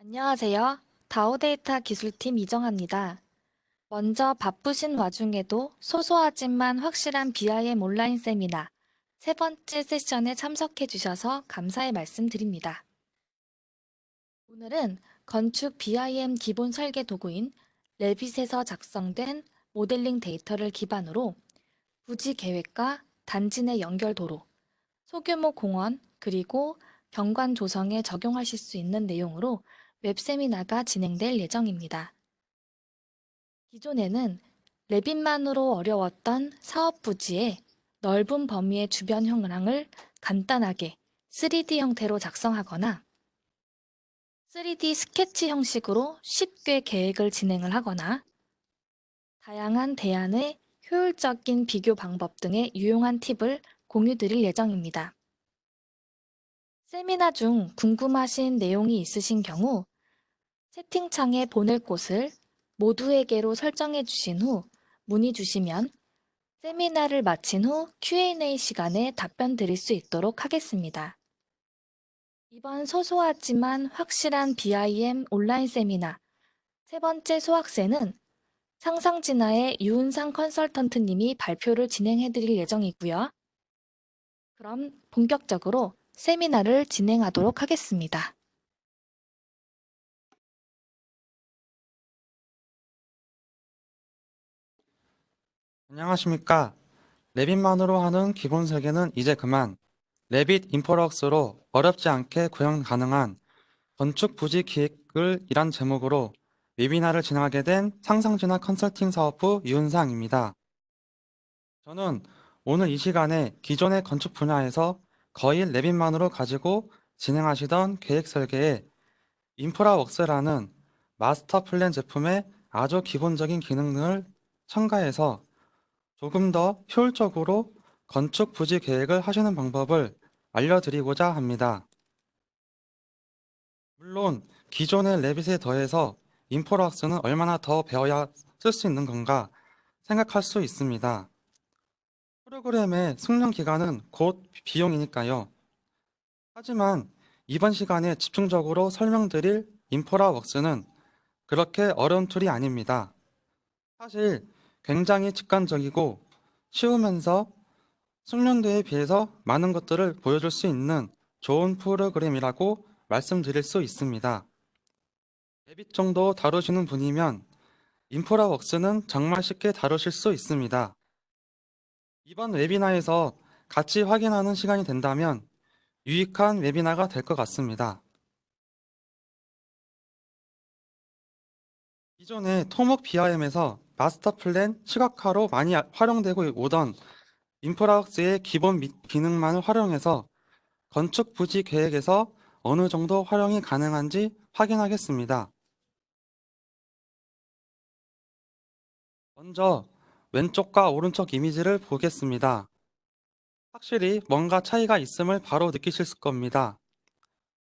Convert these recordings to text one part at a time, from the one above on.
안녕하세요. 다오데이터 기술팀 이정아입니다. 먼저 바쁘신 와중에도 소소하지만 확실한 BIM 온라인 세미나 세 번째 세션에 참석해 주셔서 감사의 말씀드립니다. 오늘은 건축 BIM 기본 설계 도구인 레빗에서 작성된 모델링 데이터를 기반으로 부지 계획과 단지 내 연결 도로, 소규모 공원, 그리고 경관 조성에 적용하실 수 있는 내용으로 웹 세미나가 진행될 예정입니다. 기존에는 레빗만으로 어려웠던 사업 부지의 넓은 범위의 주변 현황을 간단하게 3D 형태로 작성하거나 3D 스케치 형식으로 쉽게 계획을 진행을 하거나 다양한 대안의 효율적인 비교 방법 등의 유용한 팁을 공유 드릴 예정입니다. 세미나 중 궁금하신 내용이 있으신 경우 채팅창에 보낼 곳을 모두에게로 설정해 주신 후 문의 주시면 세미나를 마친 후 Q&A 시간에 답변 드릴 수 있도록 하겠습니다. 이번 소소하지만 확실한 BIM 온라인 세미나 세 번째 소확세는 상상진화의 유은상 컨설턴트님이 발표를 진행해 드릴 예정이고요. 그럼 본격적으로 세미나를 진행하도록 하겠습니다. 안녕하십니까. 레빗만으로 하는 기본 설계는 이제 그만 레빗 인포럭스로 어렵지 않게 구현 가능한 건축 부지 기획을 이란 제목으로 웨비나를 진행하게 된 상상진화 컨설팅 사업부 유은상입니다. 저는 오늘 이 시간에 기존의 건축 분야에서 거의 레빗만으로 가지고 진행하시던 계획 설계에 인프라웍스라는 마스터 플랜 제품의 아주 기본적인 기능을 첨가해서 조금 더 효율적으로 건축 부지 계획을 하시는 방법을 알려드리고자 합니다. 물론 기존의 레빗에 더해서 인포락스는 얼마나 더 배워야 쓸 수 있는 건가 생각할 수 있습니다. 프로그램의 숙련 기간은 곧 비용이니까요. 하지만 이번 시간에 집중적으로 설명드릴 인포라웍스는 그렇게 어려운 툴이 아닙니다. 사실 굉장히 직관적이고 쉬우면서 숙련도에 비해서 많은 것들을 보여줄 수 있는 좋은 프로그램이라고 말씀드릴 수 있습니다. 레빗 정도 다루시는 분이면 인프라웍스는 정말 쉽게 다루실 수 있습니다. 이번 웨비나에서 같이 확인하는 시간이 된다면 유익한 웨비나가 될 것 같습니다. 기존의 토목 BIM에서 마스터 플랜 시각화로 많이 활용되고 오던 인프라웍스의 기본 기능만을 활용해서 건축 부지 계획에서 어느 정도 활용이 가능한지 확인하겠습니다. 먼저 왼쪽과 오른쪽 이미지를 보겠습니다. 확실히 뭔가 차이가 있음을 바로 느끼실 겁니다.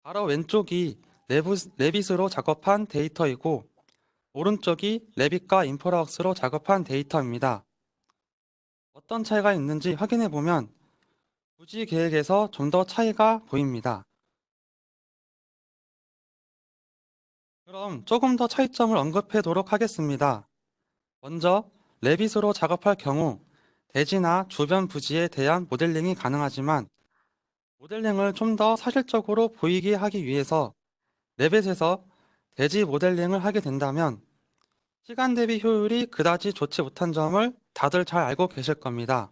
바로 왼쪽이 레빗으로 작업한 데이터이고 오른쪽이 레빗과 인프라웍스로 작업한 데이터입니다. 어떤 차이가 있는지 확인해 보면 부지 계획에서 좀 더 차이가 보입니다. 그럼 조금 더 차이점을 언급하도록 하겠습니다. 먼저 레빗으로 작업할 경우 대지나 주변 부지에 대한 모델링이 가능하지만 모델링을 좀 더 사실적으로 보이게 하기 위해서 레빗에서 대지 모델링을 하게 된다면 시간 대비 효율이 그다지 좋지 못한 점을 다들 잘 알고 계실 겁니다.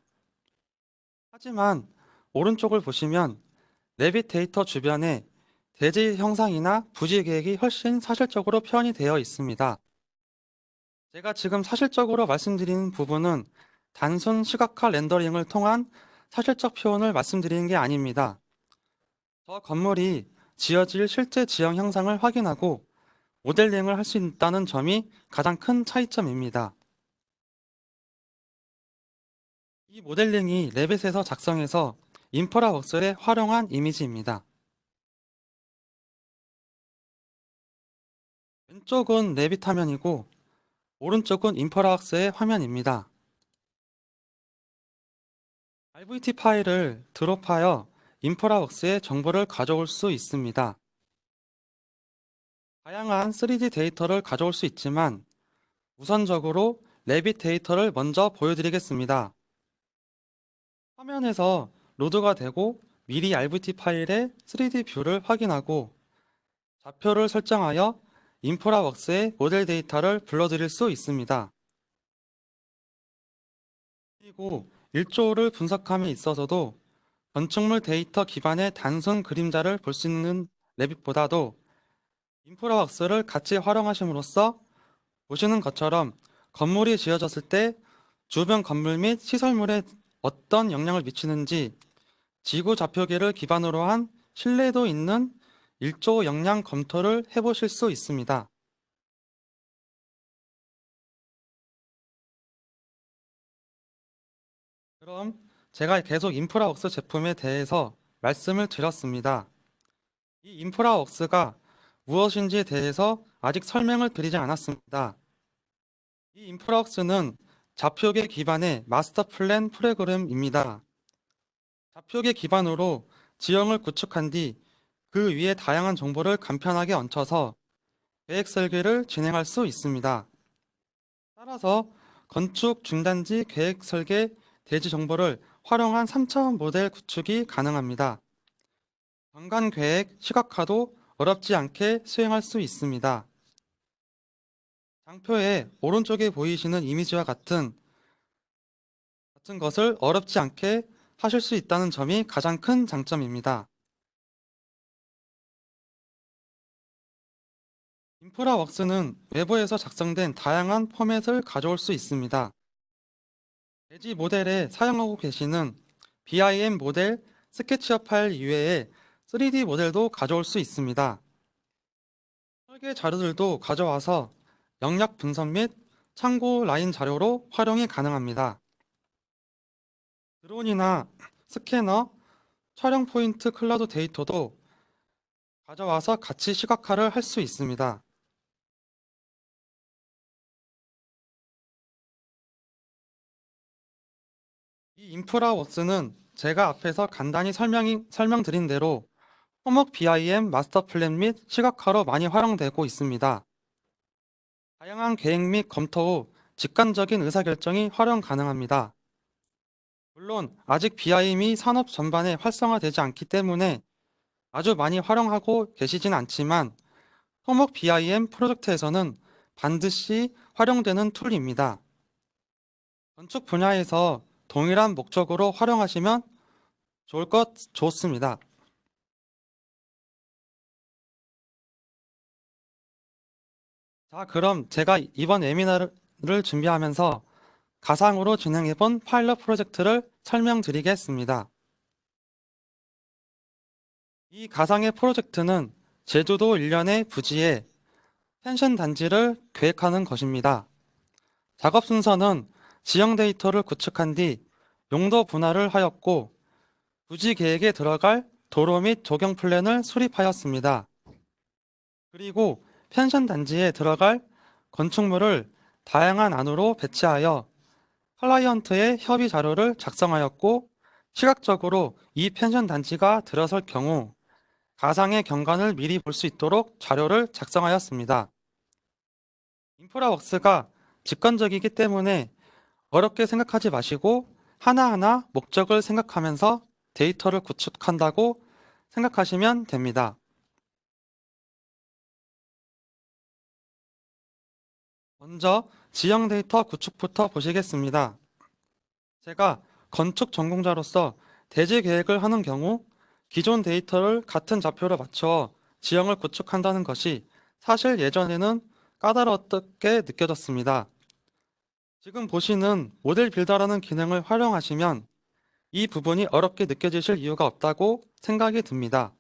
하지만 오른쪽을 보시면 레빗 데이터 주변에 대지 형상이나 부지 계획이 훨씬 사실적으로 표현이 되어 있습니다. 제가 지금 사실적으로 말씀드리는 부분은 단순 시각화 렌더링을 통한 사실적 표현을 말씀드리는 게 아닙니다. 저 건물이 지어질 실제 지형 형상을 확인하고 모델링을 할 수 있다는 점이 가장 큰 차이점입니다. 이 모델링이 레빗에서 작성해서 인프라웍스에 활용한 이미지입니다. 왼쪽은 레빗 화면이고 오른쪽은 인프라웍스의 화면입니다. RVT 파일을 드롭하여 인프라웍스에 정보를 가져올 수 있습니다. 다양한 3D 데이터를 가져올 수 있지만 우선적으로 레빗 데이터를 먼저 보여드리겠습니다. 화면에서 로드가 되고 미리 RVT 파일의 3D 뷰를 확인하고 좌표를 설정하여 인프라웍스의 모델 데이터를 불러드릴 수 있습니다. 그리고 일조를 분석함에 있어서도 건축물 데이터 기반의 단순 그림자를 볼 수 있는 레빗보다도 인프라웍스를 같이 활용하심으로써 보시는 것처럼 건물이 지어졌을 때 주변 건물 및 시설물에 어떤 영향을 미치는지 지구 좌표계를 기반으로 한 신뢰도 있는 일조 영향 검토를 해보실 수 있습니다. 그럼 제가 계속 인프라웍스 제품에 대해서 말씀을 드렸습니다. 이 인프라웍스가 무엇인지에 대해서 아직 설명을 드리지 않았습니다. 이 인프라웍스는 좌표계 기반의 마스터 플랜 프로그램입니다. 좌표계 기반으로 지형을 구축한 뒤 그 위에 다양한 정보를 간편하게 얹혀서 계획 설계를 진행할 수 있습니다. 따라서 건축 중단지 계획 설계 대지 정보를 활용한 3차원 모델 구축이 가능합니다. 방관 계획, 시각화도 어렵지 않게 수행할 수 있습니다. 장표의 오른쪽에 보이시는 이미지와 같은 것을 어렵지 않게 하실 수 있다는 점이 가장 큰 장점입니다. 인프라웍스는 외부에서 작성된 다양한 포맷을 가져올 수 있습니다. 대지 모델에 사용하고 계시는 BIM 모델 스케치업 파일 이외에 3D 모델도 가져올 수 있습니다. 설계 자료들도 가져와서 영역 분석 및 참고 라인 자료로 활용이 가능합니다. 드론이나 스캐너, 촬영 포인트 클라우드 데이터도 가져와서 같이 시각화를 할 수 있습니다. 이 인프라웍스는 제가 앞에서 간단히 설명드린 대로 토목 BIM 마스터 플랜 및 시각화로 많이 활용되고 있습니다. 다양한 계획 및 검토 후 직관적인 의사결정이 활용 가능합니다. 물론 아직 BIM이 산업 전반에 활성화되지 않기 때문에 아주 많이 활용하고 계시진 않지만 토목 BIM 프로젝트에서는 반드시 활용되는 툴입니다. 건축 분야에서 동일한 목적으로 활용하시면 좋습니다. 자, 그럼 제가 이번 웨비나를 준비하면서 가상으로 진행해본 파일럿 프로젝트를 설명드리겠습니다. 이 가상의 프로젝트는 제주도 일련의 부지에 펜션 단지를 계획하는 것입니다. 작업 순서는 지형 데이터를 구축한 뒤 용도 분할을 하였고 부지 계획에 들어갈 도로 및 조경 플랜을 수립하였습니다. 그리고 펜션 단지에 들어갈 건축물을 다양한 안으로 배치하여 클라이언트의 협의 자료를 작성하였고 시각적으로 이 펜션 단지가 들어설 경우 가상의 경관을 미리 볼 수 있도록 자료를 작성하였습니다. 인프라웍스가 직관적이기 때문에 어렵게 생각하지 마시고 하나하나 목적을 생각하면서 데이터를 구축한다고 생각하시면 됩니다. 먼저 지형 데이터 구축부터 보시겠습니다. 제가 건축 전공자로서 대지 계획을 하는 경우 기존 데이터를 같은 좌표로 맞춰 지형을 구축한다는 것이 사실 예전에는 까다롭게 느껴졌습니다. 지금 보시는 모델 빌더라는 기능을 활용하시면 이 부분이 어렵게 느껴지실 이유가 없다고 생각이 듭니다.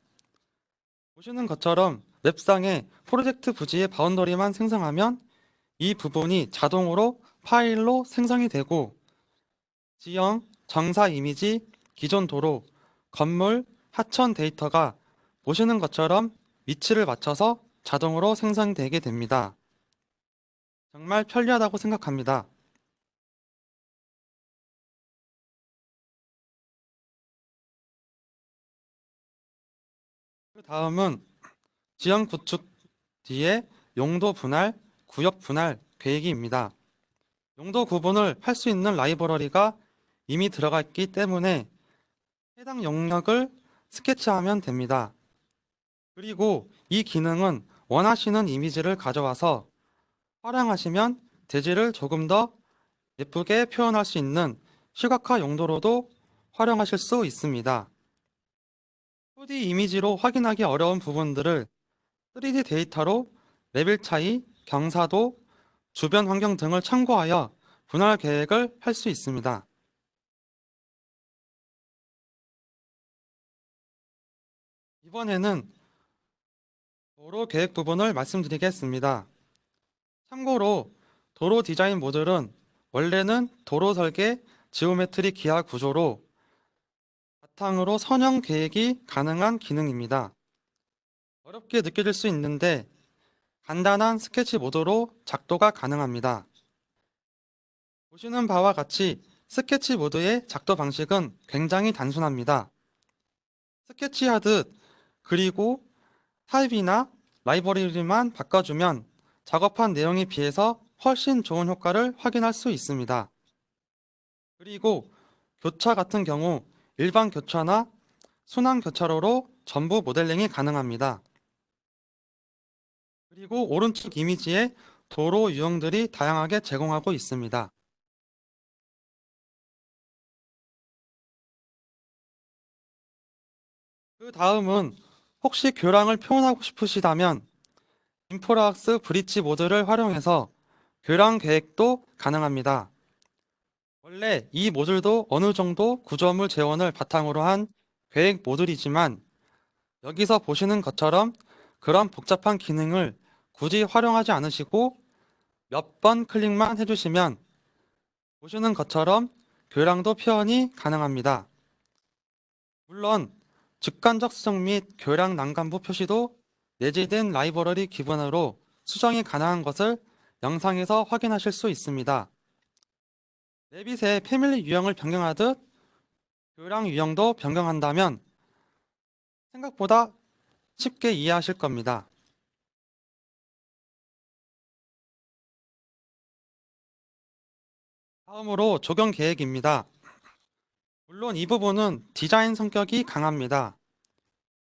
보시는 것처럼 웹상에 프로젝트 부지의 바운더리만 생성하면 이 부분이 자동으로 파일로 생성이 되고 지형, 정사 이미지, 기존 도로, 건물, 하천 데이터가 보시는 것처럼 위치를 맞춰서 자동으로 생성되게 됩니다. 정말 편리하다고 생각합니다. 그 다음은 지형 구축 뒤에 용도 분할, 구역 분할 계획입니다. 용도 구분을 할 수 있는 라이브러리가 이미 들어가 있기 때문에 해당 영역을 스케치하면 됩니다. 그리고 이 기능은 원하시는 이미지를 가져와서 활용하시면 대지를 조금 더 예쁘게 표현할 수 있는 시각화 용도로도 활용하실 수 있습니다. 2D 이미지로 확인하기 어려운 부분들을 3D 데이터로 레벨 차이, 경사도, 주변 환경 등을 참고하여 분할 계획을 할 수 있습니다. 이번에는 도로 계획 부분을 말씀드리겠습니다. 참고로 도로 디자인 모듈은 원래는 도로 설계 지오메트리 기하 구조로 바탕으로 선형 계획이 가능한 기능입니다. 어렵게 느껴질 수 있는데 간단한 스케치 모드로 작도가 가능합니다. 보시는 바와 같이 스케치 모드의 작도 방식은 굉장히 단순합니다. 스케치하듯 그리고 타입이나 라이브러리만 바꿔주면 작업한 내용에 비해서 훨씬 좋은 효과를 확인할 수 있습니다. 그리고 교차 같은 경우 일반 교차나 순환 교차로로 전부 모델링이 가능합니다. 그리고 오른쪽 이미지에 도로 유형들이 다양하게 제공하고 있습니다. 그 다음은 혹시 교량을 표현하고 싶으시다면 인프라왁스 브릿지 모드를 활용해서 교량 계획도 가능합니다. 원래 이 모듈도 어느 정도 구조물 재원을 바탕으로 한 계획 모듈이지만 여기서 보시는 것처럼 그런 복잡한 기능을 굳이 활용하지 않으시고 몇 번 클릭만 해주시면 보시는 것처럼 교량도 표현이 가능합니다. 물론 직관적 수정 및 교량 난간부 표시도 내재된 라이브러리 기반으로 수정이 가능한 것을 영상에서 확인하실 수 있습니다. 레빗의 패밀리 유형을 변경하듯 교량 유형도 변경한다면 생각보다 쉽게 이해하실 겁니다. 다음으로 적용 계획입니다. 물론 이 부분은 디자인 성격이 강합니다.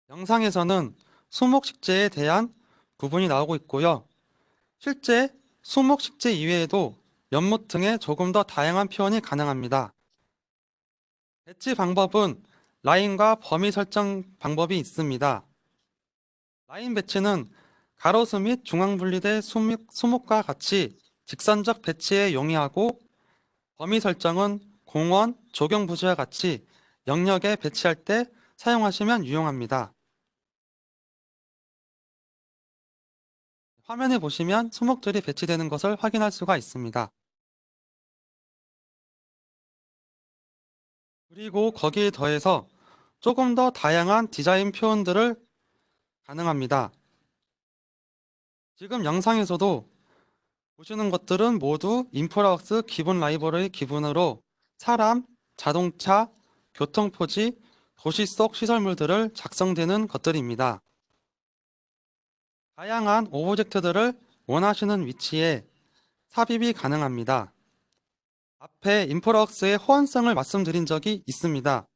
영상에서는 수목식재에 대한 부분이 나오고 있고요. 실제 수목식재 이외에도 연못 등의 조금 더 다양한 표현이 가능합니다. 배치 방법은 라인과 범위 설정 방법이 있습니다. 라인 배치는 가로수 및 중앙 분리대 수목과 같이 직선적 배치에 용이하고 범위 설정은 공원, 조경 부지와 같이 영역에 배치할 때 사용하시면 유용합니다. 화면에 보시면 수목들이 배치되는 것을 확인할 수가 있습니다. 그리고 거기에 더해서 조금 더 다양한 디자인 표현들을 가능합니다. 지금 영상에서도 보시는 것들은 모두 인프라웍스 기본 라이브러리 기본으로 사람, 자동차, 교통포지, 도시 속 시설물들을 작성되는 것들입니다. 다양한 오브젝트들을 원하시는 위치에 삽입이 가능합니다. 앞에 인프라웍스의 호환성을 말씀드린 적이 있습니다.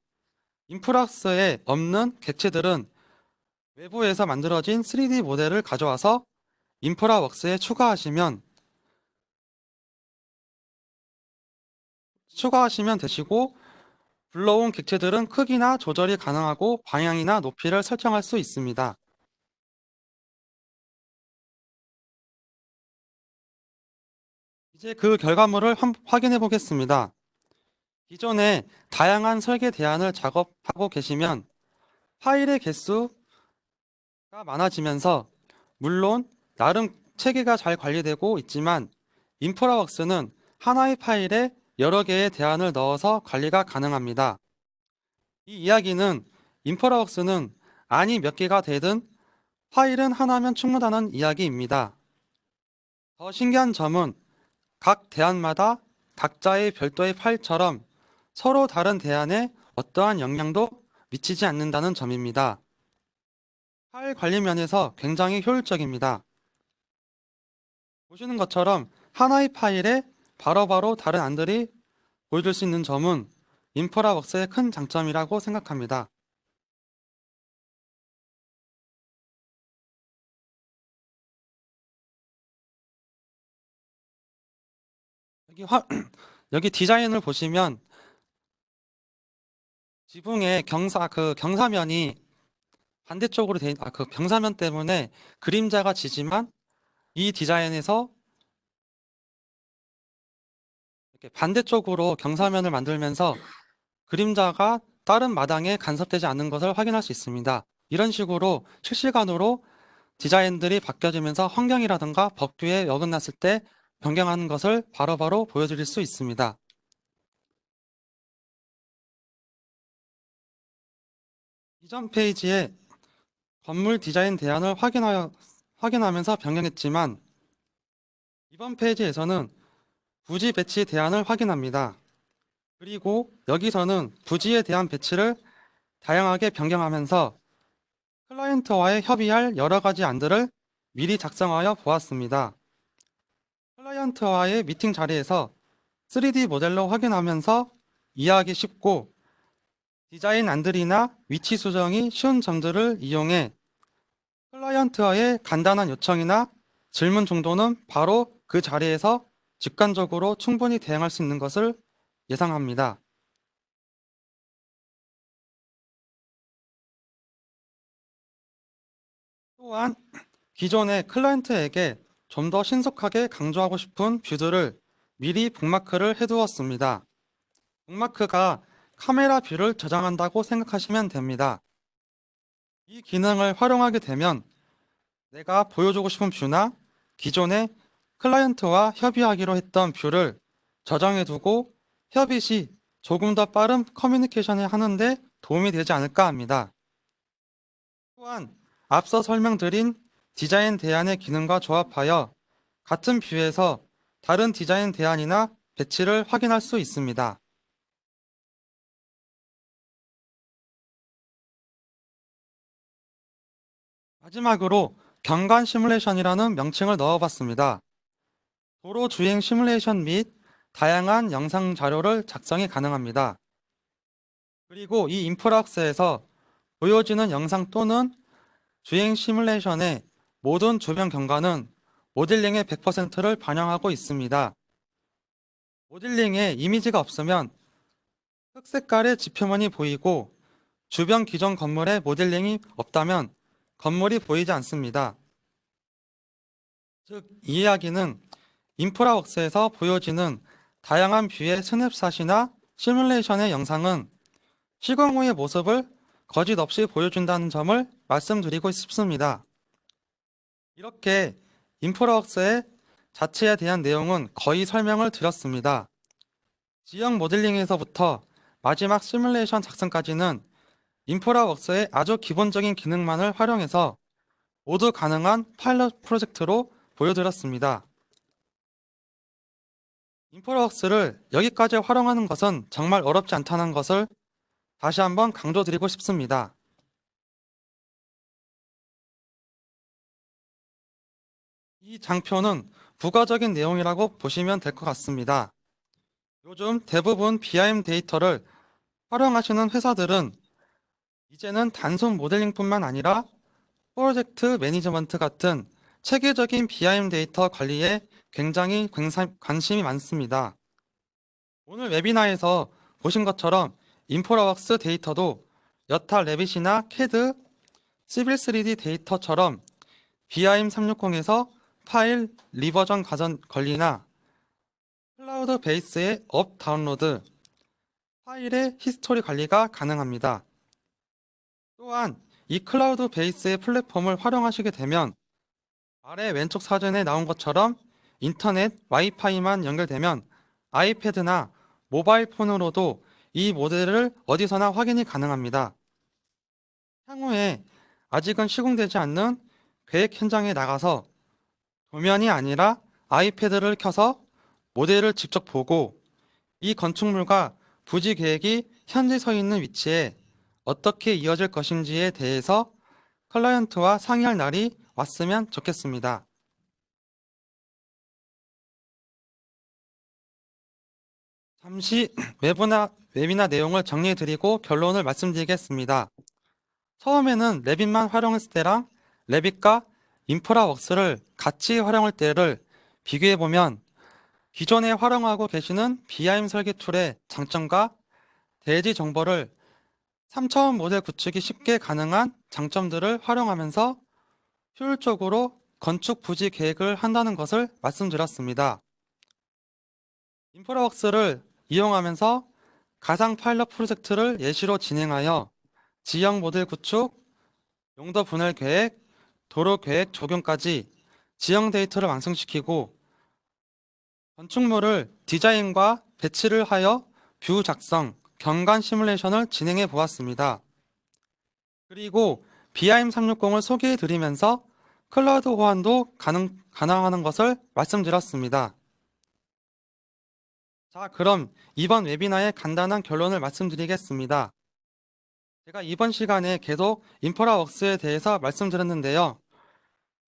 인프라웍스에 없는 객체들은 외부에서 만들어진 3D 모델을 가져와서 인프라웍스에 추가하시면 되시고 불러온 객체들은 크기나 조절이 가능하고 방향이나 높이를 설정할 수 있습니다. 이제 그 결과물을 확인해 보겠습니다. 기존에 다양한 설계 대안을 작업하고 계시면 파일의 개수가 많아지면서 물론 나름 체계가 잘 관리되고 있지만 인프라웍스는 하나의 파일에 여러 개의 대안을 넣어서 관리가 가능합니다. 이 이야기는 인프라웍스는 안이 몇 개가 되든 파일은 하나면 충분하는 이야기입니다. 더 신기한 점은 각 대안마다 각자의 별도의 파일처럼 서로 다른 대안에 어떠한 영향도 미치지 않는다는 점입니다. 파일 관리 면에서 굉장히 효율적입니다. 보시는 것처럼 하나의 파일에 바로바로 다른 안들이 보여줄 수 있는 점은 인프라웍스의 큰 장점이라고 생각합니다. 여기 여기 디자인을 보시면 지붕에 경사면이 반대쪽으로 그 경사면 때문에 그림자가 지지만 이 디자인에서 이렇게 반대쪽으로 경사면을 만들면서 그림자가 다른 마당에 간섭되지 않는 것을 확인할 수 있습니다. 이런 식으로 실시간으로 디자인들이 바뀌어지면서 환경이라든가 법규에 어긋났을 때 변경하는 것을 바로바로 보여드릴 수 있습니다. 이전 페이지에 건물 디자인 대안을 확인하면서 변경했지만 이번 페이지에서는 부지 배치 대안을 확인합니다. 그리고 여기서는 부지에 대한 배치를 다양하게 변경하면서 클라이언트와의 협의할 여러 가지 안들을 미리 작성하여 보았습니다. 클라이언트와의 미팅 자리에서 3D 모델로 확인하면서 이해하기 쉽고 디자인 안들이나 위치 수정이 쉬운 점들을 이용해 클라이언트와의 간단한 요청이나 질문 정도는 바로 그 자리에서 직관적으로 충분히 대응할 수 있는 것을 예상합니다. 또한 기존의 클라이언트에게 좀 더 신속하게 강조하고 싶은 뷰들을 미리 북마크를 해두었습니다. 북마크가 카메라 뷰를 저장한다고 생각하시면 됩니다. 이 기능을 활용하게 되면 내가 보여주고 싶은 뷰나 기존의 클라이언트와 협의하기로 했던 뷰를 저장해두고 협의 시 조금 더 빠른 커뮤니케이션을 하는데 도움이 되지 않을까 합니다. 또한 앞서 설명드린 디자인 대안의 기능과 조합하여 같은 뷰에서 다른 디자인 대안이나 배치를 확인할 수 있습니다. 마지막으로 경관 시뮬레이션이라는 명칭을 넣어봤습니다. 도로 주행 시뮬레이션 및 다양한 영상 자료를 작성이 가능합니다. 그리고 이 인프락스에서 보여지는 영상 또는 주행 시뮬레이션의 모든 주변 경관은 모델링의 100%를 반영하고 있습니다. 모델링에 이미지가 없으면 흑색깔의 지표면이 보이고 주변 기존 건물에 모델링이 없다면 건물이 보이지 않습니다. 즉, 이 이야기는 인프라웍스에서 보여지는 다양한 뷰의 스냅샷이나 시뮬레이션의 영상은 시공 후의 모습을 거짓 없이 보여준다는 점을 말씀드리고 싶습니다. 이렇게 인프라웍스의 자체에 대한 내용은 거의 설명을 드렸습니다. 지형 모델링에서부터 마지막 시뮬레이션 작성까지는 인프라웍스의 아주 기본적인 기능만을 활용해서 모두 가능한 파일럿 프로젝트로 보여드렸습니다. 인프라웍스를 여기까지 활용하는 것은 정말 어렵지 않다는 것을 다시 한번 강조드리고 싶습니다. 이 장표는 부가적인 내용이라고 보시면 될 것 같습니다. 요즘 대부분 BIM 데이터를 활용하시는 회사들은 이제는 단순 모델링뿐만 아니라 프로젝트 매니지먼트 같은 체계적인 BIM 데이터 관리에 굉장히 관심이 많습니다. 오늘 웨비나에서 보신 것처럼 인프라웍스 데이터도 여타 레빗이나 CAD, 시빌 3D 데이터처럼 BIM 360에서 파일 리버전 관리나 클라우드 베이스의 업 다운로드, 파일의 히스토리 관리가 가능합니다. 또한 이 클라우드 베이스의 플랫폼을 활용하시게 되면 아래 왼쪽 사진에 나온 것처럼 인터넷 와이파이만 연결되면 아이패드나 모바일 폰으로도 이 모델을 어디서나 확인이 가능합니다. 향후에 아직은 시공되지 않는 계획 현장에 나가서 도면이 아니라 아이패드를 켜서 모델을 직접 보고 이 건축물과 부지 계획이 현재 서 있는 위치에 어떻게 이어질 것인지에 대해서 클라이언트와 상의할 날이 왔으면 좋겠습니다. 잠시 웨비나 내용을 정리해드리고 결론을 말씀드리겠습니다. 처음에는 레빗만 활용했을 때랑 레빗과 인프라웍스를 같이 활용할 때를 비교해보면 기존에 활용하고 계시는 BIM 설계 툴의 장점과 대지 정보를 3차원 모델 구축이 쉽게 가능한 장점들을 활용하면서 효율적으로 건축 부지 계획을 한다는 것을 말씀드렸습니다. 인프라웍스를 이용하면서 가상 파일럿 프로젝트를 예시로 진행하여 지형 모델 구축, 용도 분할 계획, 도로 계획 적용까지 지형 데이터를 완성시키고 건축물을 디자인과 배치를 하여 뷰 작성, 경관 시뮬레이션을 진행해 보았습니다. 그리고 BIM 360을 소개해 드리면서 클라우드 호환도 가능하는 것을 말씀드렸습니다. 자, 그럼 이번 웨비나의 간단한 결론을 말씀드리겠습니다. 제가 이번 시간에 계속 인프라웍스에 대해서 말씀드렸는데요.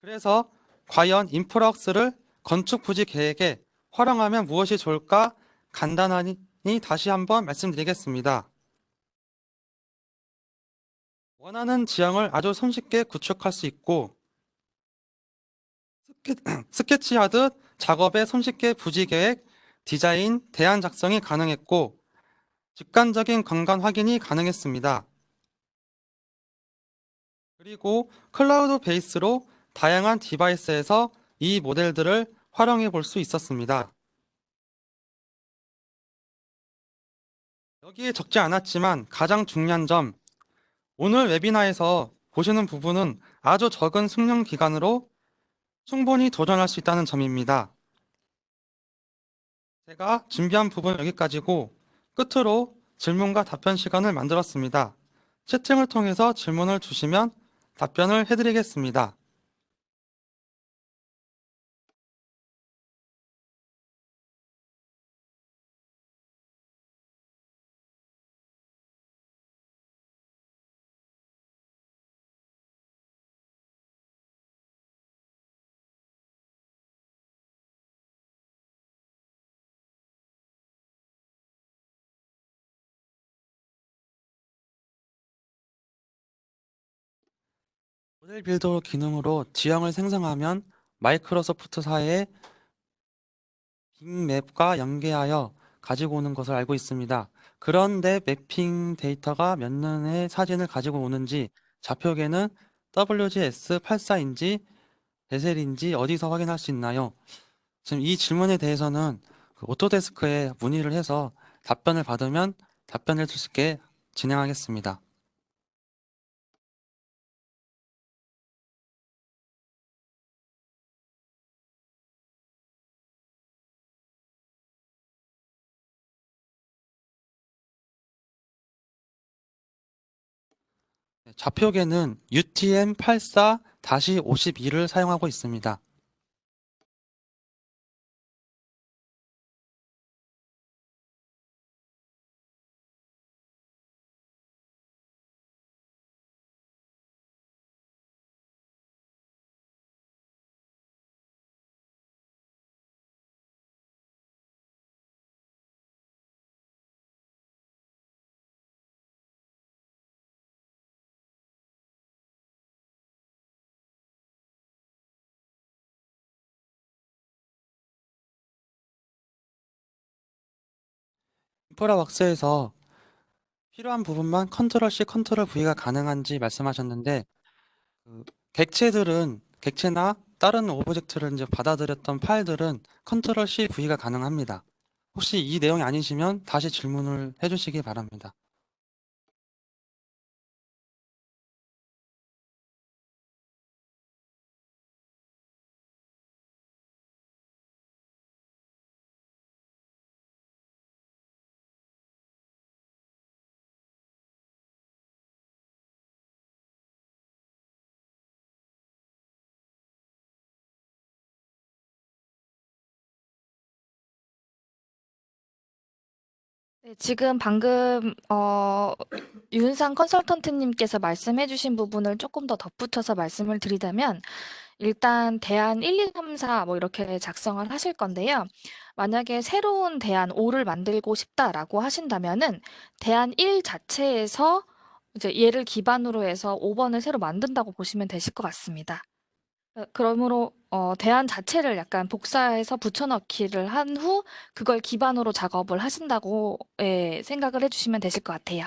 그래서 과연 인프라웍스를 건축 부지 계획에 활용하면 무엇이 좋을까 간단하니 다시 한번 말씀드리겠습니다. 원하는 지형을 아주 손쉽게 구축할 수 있고 스케치하듯 작업에 손쉽게 부지 계획, 디자인, 대안 작성이 가능했고 직관적인 건강 확인이 가능했습니다. 그리고 클라우드 베이스로 다양한 디바이스에서 이 모델들을 활용해 볼 수 있었습니다. 여기에 적지 않았지만 가장 중요한 점, 오늘 웨비나에서 보시는 부분은 아주 적은 숙련 기간으로 충분히 도전할 수 있다는 점입니다. 제가 준비한 부분은 여기까지고 끝으로 질문과 답변 시간을 만들었습니다. 채팅을 통해서 질문을 주시면 답변을 해드리겠습니다. 모델 빌더 기능으로 지형을 생성하면 마이크로소프트사의 빅맵과 연계하여 가지고 오는 것을 알고 있습니다. 그런데 매핑 데이터가 몇 년의 사진을 가지고 오는지 좌표계는 WGS84인지 베셀인지 어디서 확인할 수 있나요? 지금 이 질문에 대해서는 그 오토데스크에 문의를 해서 답변을 받으면 답변해 줄 수 있게 진행하겠습니다. 좌표계는 UTM-84-52를 사용하고 있습니다. 인프라웍스에서 필요한 부분만 컨트롤 C, 컨트롤 V가 가능한지 말씀하셨는데 객체나 다른 오브젝트를 이제 받아들였던 파일들은 컨트롤 C, V가 가능합니다. 혹시 이 내용이 아니시면 다시 질문을 해주시기 바랍니다. 네, 지금 방금 윤상 컨설턴트님께서 말씀해주신 부분을 조금 더 덧붙여서 말씀을 드리자면 일단 대안 1, 2, 3, 4 뭐 이렇게 작성을 하실 건데요. 만약에 새로운 대안 5를 만들고 싶다라고 하신다면은 대안 1 자체에서 이제 얘를 기반으로 해서 5번을 새로 만든다고 보시면 되실 것 같습니다. 그러므로 대안 자체를 약간 복사해서 붙여넣기를 한 후 그걸 기반으로 작업을 하신다고 예, 생각을 해주시면 되실 것 같아요.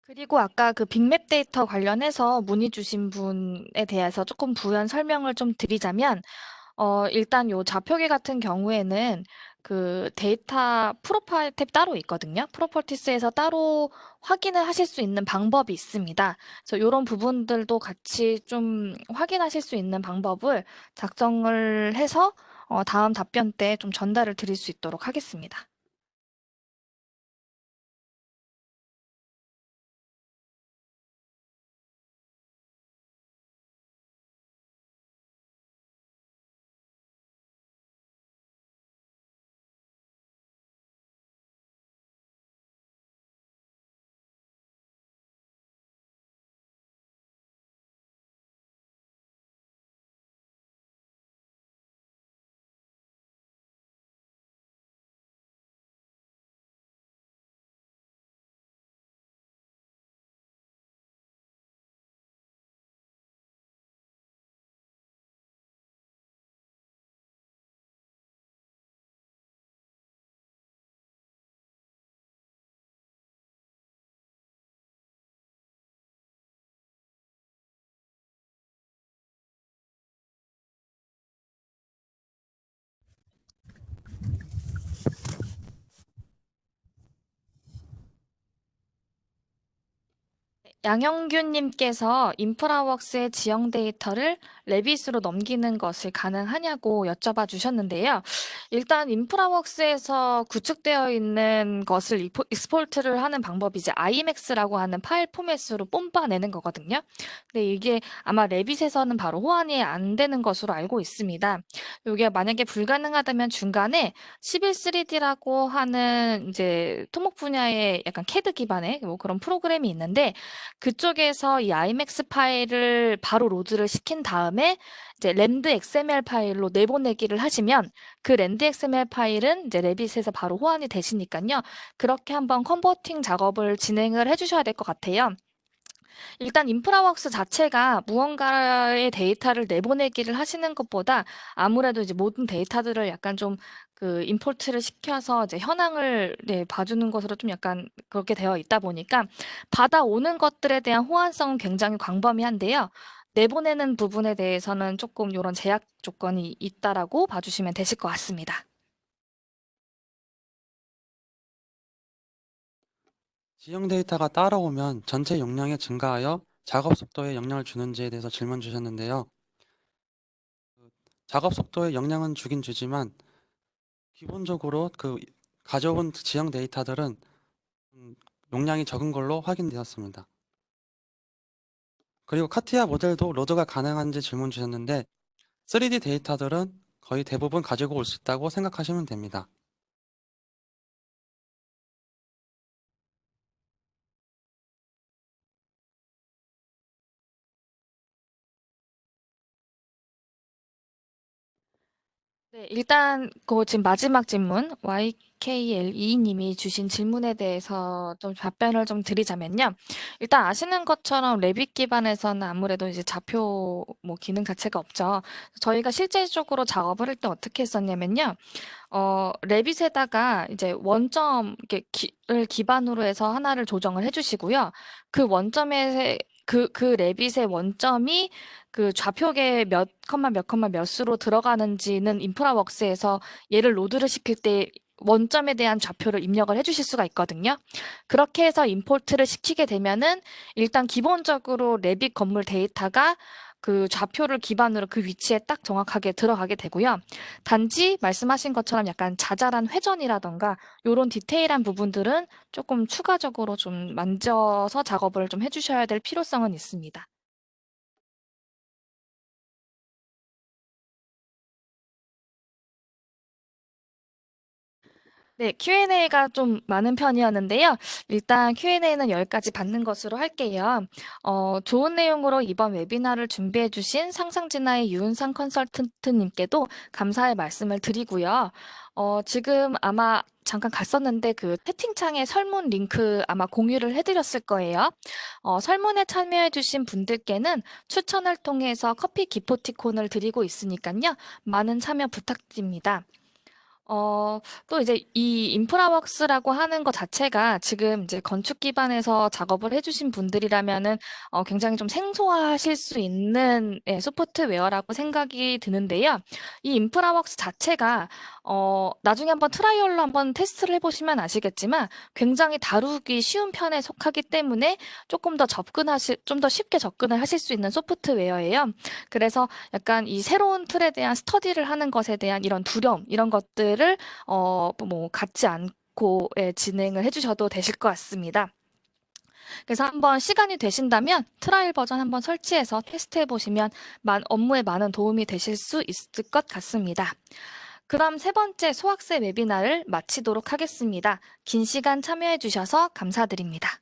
그리고 아까 그 빅맵 데이터 관련해서 문의 주신 분에 대해서 조금 부연 설명을 좀 드리자면, 일단 요 좌표계 같은 경우에는 그 데이터 프로파일 탭 따로 있거든요. 프로퍼티스에서 따로 확인을 하실 수 있는 방법이 있습니다. 그래서 이런 부분들도 같이 좀 확인하실 수 있는 방법을 작성을 해서 다음 답변 때 좀 전달을 드릴 수 있도록 하겠습니다. 양영균님께서 인프라웍스의 지형 데이터를 레빗으로 넘기는 것을 가능하냐고 여쭤봐 주셨는데요. 일단 인프라웍스에서 구축되어 있는 것을 익스포트를 하는 방법이 이제 IMAX라고 하는 파일 포맷으로 뽐빠내는 거거든요. 근데 이게 아마 레빗에서는 바로 호환이 안 되는 것으로 알고 있습니다. 이게 만약에 불가능하다면 중간에 11.3D라고 하는 이제 토목 분야의 약간 캐드 기반의 뭐 그런 프로그램이 있는데 그쪽에서 이 IMAX 파일을 바로 로드를 시킨 다음에 이제 랜드 XML 파일로 내보내기를 하시면 그 랜드 XML 파일은 이제 레빗에서 바로 호환이 되시니까요. 그렇게 한번 컨버팅 작업을 진행을 해주셔야 될 것 같아요. 일단 인프라웍스 자체가 무언가의 데이터를 내보내기를 하시는 것보다 아무래도 이제 모든 데이터들을 약간 좀 그 임포트를 시켜서 이제 현황을 네, 봐주는 것으로 좀 약간 그렇게 되어 있다 보니까 받아오는 것들에 대한 호환성은 굉장히 광범위한데요. 내보내는 부분에 대해서는 조금 이런 제약 조건이 있다라고 봐주시면 되실 것 같습니다. 지형 데이터가 따라오면 전체 용량이 증가하여 작업 속도에 영향을 주는지에 대해서 질문 주셨는데요. 작업 속도에 영향은 주긴 주지만 기본적으로 그 가져온 지형 데이터들은 용량이 적은 걸로 확인되었습니다. 그리고 카티아 모델도 로드가 가능한지 질문 주셨는데 3D 데이터들은 거의 대부분 가지고 올 수 있다고 생각하시면 됩니다. 네, 일단 그 지금 마지막 질문 YKLE님이 주신 질문에 대해서 좀 답변을 좀 드리자면요. 일단 아시는 것처럼 레빗 기반에서는 아무래도 이제 좌표 뭐 기능 자체가 없죠. 저희가 실제적으로 작업을 할 때 어떻게 했었냐면요. 레빗에다가 이제 원점 을 기반으로 해서 하나를 조정을 해주시고요. 그 원점에 그 레빗의 원점이 그 좌표계 몇 컴마 몇 컴마 몇으로 들어가는지는 인프라웍스에서 얘를 로드를 시킬 때 원점에 대한 좌표를 입력을 해주실 수가 있거든요. 그렇게 해서 임포트를 시키게 되면은 일단 기본적으로 레빗 건물 데이터가 그 좌표를 기반으로 그 위치에 딱 정확하게 들어가게 되고요. 단지 말씀하신 것처럼 약간 자잘한 회전이라던가 요런 디테일한 부분들은 조금 추가적으로 좀 만져서 작업을 좀 해주셔야 될 필요성은 있습니다. 네, Q&A가 좀 많은 편이었는데요. 일단 Q&A는 여기까지 받는 것으로 할게요. 좋은 내용으로 이번 웨비나를 준비해주신 상상진화의 유은상 컨설턴트님께도 감사의 말씀을 드리고요. 지금 아마 잠깐 갔었는데 그 채팅창에 설문 링크 아마 공유를 해드렸을 거예요. 설문에 참여해주신 분들께는 추천을 통해서 커피 기프티콘을 드리고 있으니까요. 많은 참여 부탁드립니다. 또 이제 이 인프라웍스라고 하는 것 자체가 지금 이제 건축 기반에서 작업을 해주신 분들이라면은 굉장히 좀 생소하실 수 있는 소프트웨어라고 생각이 드는데요. 이 인프라웍스 자체가 나중에 한번 트라이얼로 한번 테스트를 해보시면 아시겠지만 굉장히 다루기 쉬운 편에 속하기 때문에 조금 더 좀 더 쉽게 접근을 하실 수 있는 소프트웨어예요. 그래서 약간 이 새로운 틀에 대한 스터디를 하는 것에 대한 이런 두려움, 이런 것들을 뭐 갖지 않고 진행을 해주셔도 되실 것 같습니다. 그래서 한번 시간이 되신다면 트라이얼 버전 한번 설치해서 테스트해 보시면 업무에 많은 도움이 되실 수 있을 것 같습니다. 그럼 세 번째 소학세 웨비나를 마치도록 하겠습니다. 긴 시간 참여해 주셔서 감사드립니다.